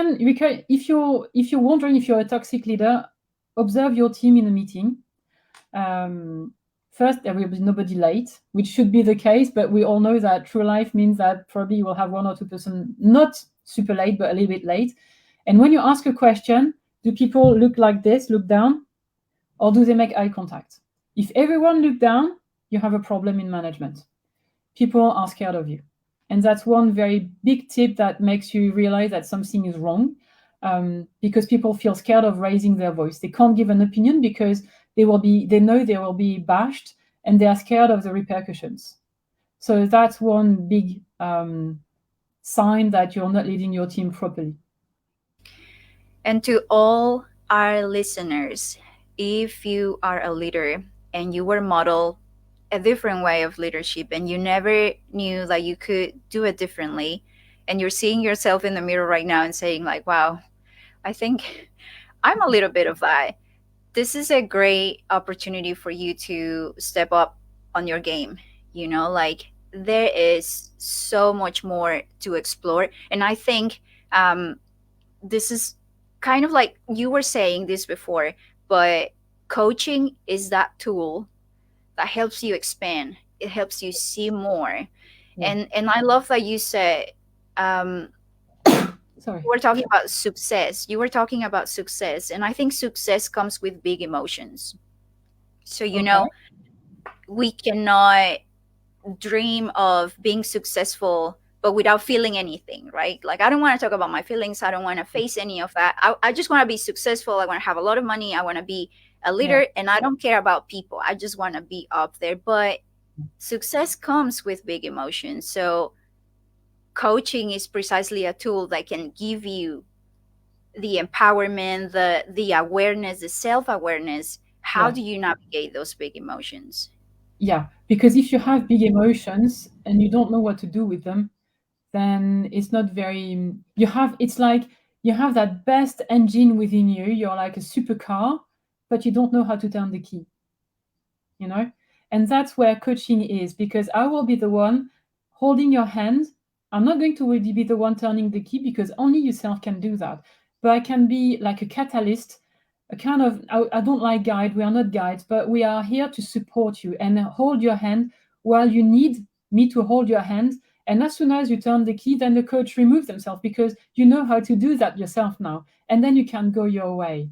you're wondering if you're a toxic leader, observe your team in a meeting. First, there will be nobody late, which should be the case, but we all know that true life means that probably you will have 1 or 2 person not super late, but a little bit late. And when you ask a question, do people look like this, look down, or do they make eye contact? If everyone look down, you have a problem in management. People are scared of you. And that's one very big tip that makes you realize that something is wrong, because people feel scared of raising their voice. They can't give an opinion because they know they will be bashed and they are scared of the repercussions. So that's one big sign that you're not leading your team properly. And to all our listeners, if you are a leader and you were modeled a different way of leadership and you never knew that you could do it differently, and you're seeing yourself in the mirror right now and saying, like, wow, I think I'm a little bit of that. This is a great opportunity for you to step up on your game. Like, there is so much more to explore. And I think this is kind of like you were saying this before, but coaching is that tool that helps you expand. It helps you see more. Yeah. And I love that you said, um, Sorry. we're talking about success. You were talking about success, and I think success comes with big emotions. So Okay. we cannot dream of being successful but without feeling anything, right? Like, I don't want to talk about my feelings. I don't want to face any of that. I just want to be successful. I want to have a lot of money. I want to be a Yeah. leader, and I don't care about people. I just want to be up there. But success comes with big emotions. So coaching is precisely a tool that can give you the empowerment, the awareness, the self-awareness. How Yeah. do you navigate those big emotions? Yeah. Because if you have big emotions and you don't know what to do with them, then it's not very it's like you have that best engine within you. You're like a supercar, but you don't know how to turn the key, and that's where coaching is, because I will be the one holding your hand. I'm not going to really be the one turning the key because only yourself can do that, but I can be like a catalyst, a kind of, I don't like guide, we are not guides, but we are here to support you and hold your hand while you need me to hold your hand. And as soon as you turn the key, then the coach removes themselves because you know how to do that yourself now. And then you can go your way.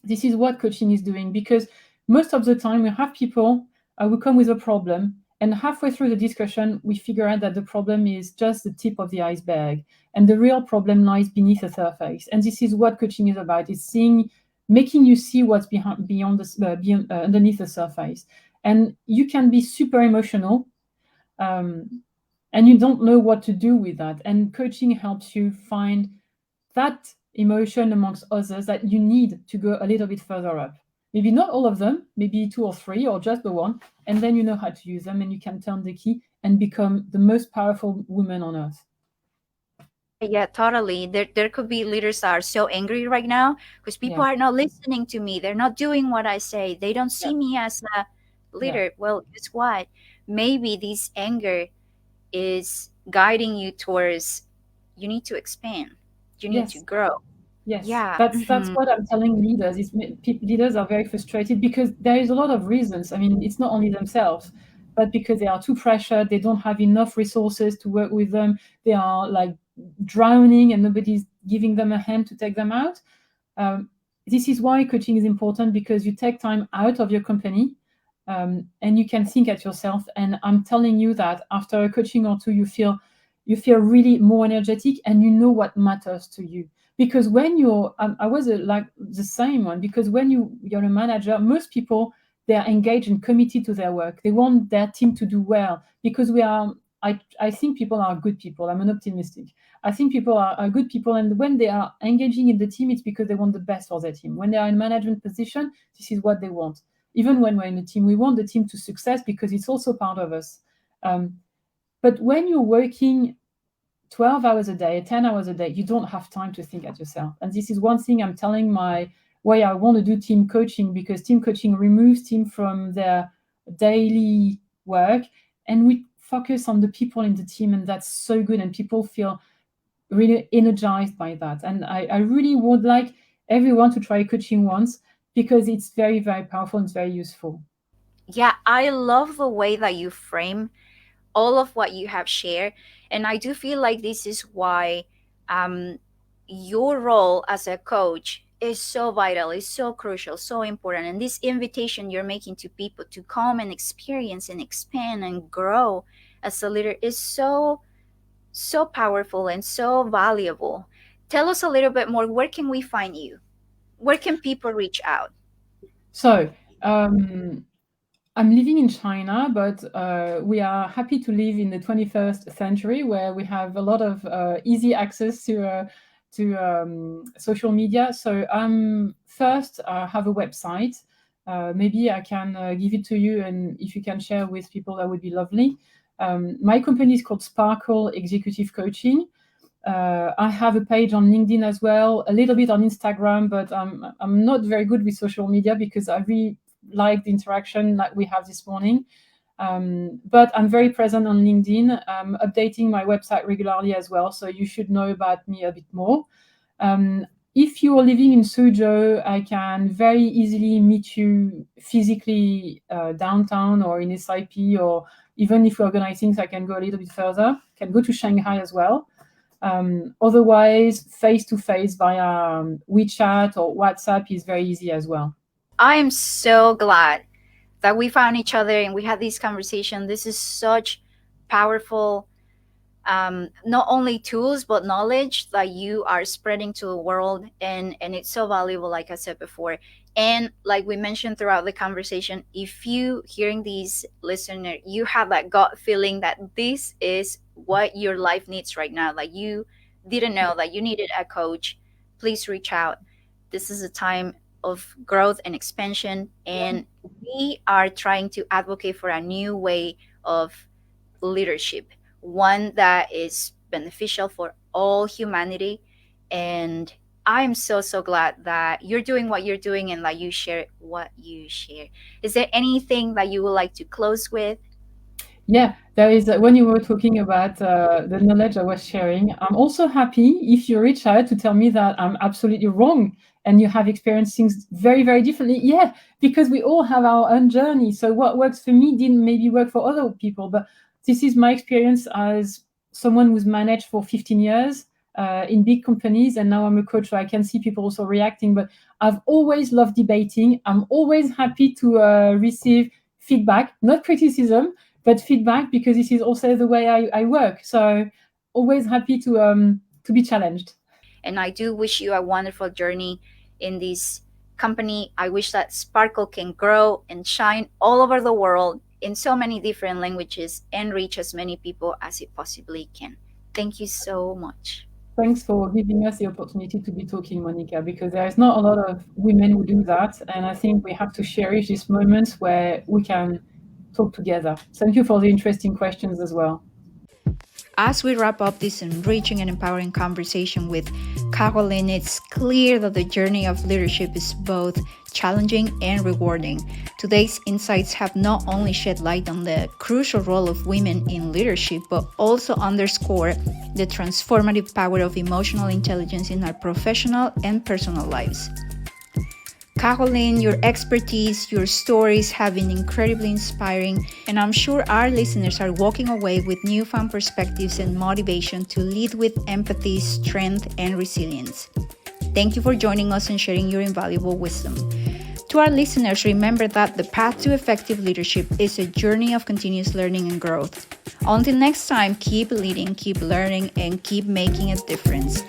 This is what coaching is doing, because most of the time we have people who come with a problem, and halfway through the discussion we figure out that the problem is just the tip of the iceberg and the real problem lies beneath the surface. And this is what coaching is about. It's seeing, making you see what's underneath the surface. And you can be super emotional, and you don't know what to do with that, and coaching helps you find that emotion amongst others that you need to go a little bit further up. Maybe not all of them, maybe 2 or 3 or just the one, and then you know how to use them and you can turn the key and become the most powerful woman on earth. Yeah, totally. There could be leaders that are so angry right now because people Yeah, are not listening to me. They're not doing what I say. They don't yeah, see me as a yeah. leader. Well, guess what? Maybe this anger is guiding you towards you need to expand. You need to Yes. grow. Yes, Yeah. that's what I'm telling leaders. Leaders are very frustrated because there is a lot of reasons. I mean, it's not only themselves, but because they are too pressured, they don't have enough resources to work with them. They are like drowning, and nobody's giving them a hand to take them out. Um, this is why coaching is important, because you take time out of your company, and you can think at yourself. And I'm telling you that after a coaching or two, you feel really more energetic, and you know what matters to you. Because when you're, I was like the same one. Because when you're a manager, most people, they are engaged and committed to their work. They want their team to do well, because we are. I think people are good people. I'm an optimistic. I think people are good people, and when they are engaging in the team, it's because they want the best for their team. When they are in management position, this is what they want. Even when we're in a team, we want the team to success because it's also part of us. Um, but when you're working 12 hours a day, 10 hours a day, you don't have time to think at yourself. And this is one thing I'm telling my why I want to do team coaching, because team coaching removes team from their daily work, and we focus on the people in the team, and that's so good, and people feel really energized by that. And I really would like everyone to try coaching once, because it's very, very powerful and it's very useful. Yeah, I love the way that you frame all of what you have shared. And I do feel like this is why um, your role as a coach is so vital, is so crucial, so important. And this invitation you're making to people to come and experience and expand and grow as a leader is so, so powerful and so valuable. Tell us a little bit more. Where can we find you? Where can people reach out? So, I'm living in China, but we are happy to live in the 21st century, where we have a lot of easy access to social media. So first, I have a website. Maybe I can give it to you, and if you can share with people, that would be lovely. My company is called Sparkle Executive Coaching. I have a page on LinkedIn as well, a little bit on Instagram, but I'm not very good with social media, because I really like the interaction that we have this morning. But I'm very present on LinkedIn. I'm updating my website regularly as well, so you should know about me a bit more. If you are living in Suzhou, I can very easily meet you physically downtown or in SIP, or even if we organize things, I can go a little bit further. I can go to Shanghai as well. Otherwise, face to face via WeChat or WhatsApp is very easy as well. I am so glad that we found each other and we had this conversation. This is such powerful, not only tools but knowledge that you are spreading to the world, and it's so valuable, like I said before. And like we mentioned throughout the conversation, if you hearing these listener, you have that gut feeling that this is what your life needs right now, like you didn't Yeah, know that you needed a coach, please reach out. This is a time of growth and expansion, yeah, and we are trying to advocate for a new way of leadership, one that is beneficial for all humanity. And I'm so, so glad that you're doing what you're doing and that you share what you share. Is there anything that you would like to close with? yeah. There is, when you were talking about the knowledge I was sharing, I'm also happy if you reach out to tell me that I'm absolutely wrong and you have experienced things very, very differently. Yeah, because we all have our own journey. So what works for me didn't maybe work for other people, but this is my experience as someone who's managed for 15 years in big companies, and now I'm a coach, so I can see people also reacting. But I've always loved debating. I'm always happy to receive feedback, not criticism, but feedback, because this is also the way I work. So always happy to be challenged. And I do wish you a wonderful journey in this company. I wish that Sparkle can grow and shine all over the world in so many different languages and reach as many people as it possibly can. Thank you so much. Thanks for giving us the opportunity to be talking, Monica, because there is not a lot of women who do that. And I think we have to cherish these moments where we can talk together. Thank you for the interesting questions as well. As we wrap up this enriching and empowering conversation with Caroline, it's clear that the journey of leadership is both challenging and rewarding. Today's insights have not only shed light on the crucial role of women in leadership, but also underscore the transformative power of emotional intelligence in our professional and personal lives. Caroline, your expertise, your stories have been incredibly inspiring, and I'm sure our listeners are walking away with newfound perspectives and motivation to lead with empathy, strength, and resilience. Thank you for joining us and sharing your invaluable wisdom. To our listeners, remember that the path to effective leadership is a journey of continuous learning and growth. Until next time, keep leading, keep learning, and keep making a difference.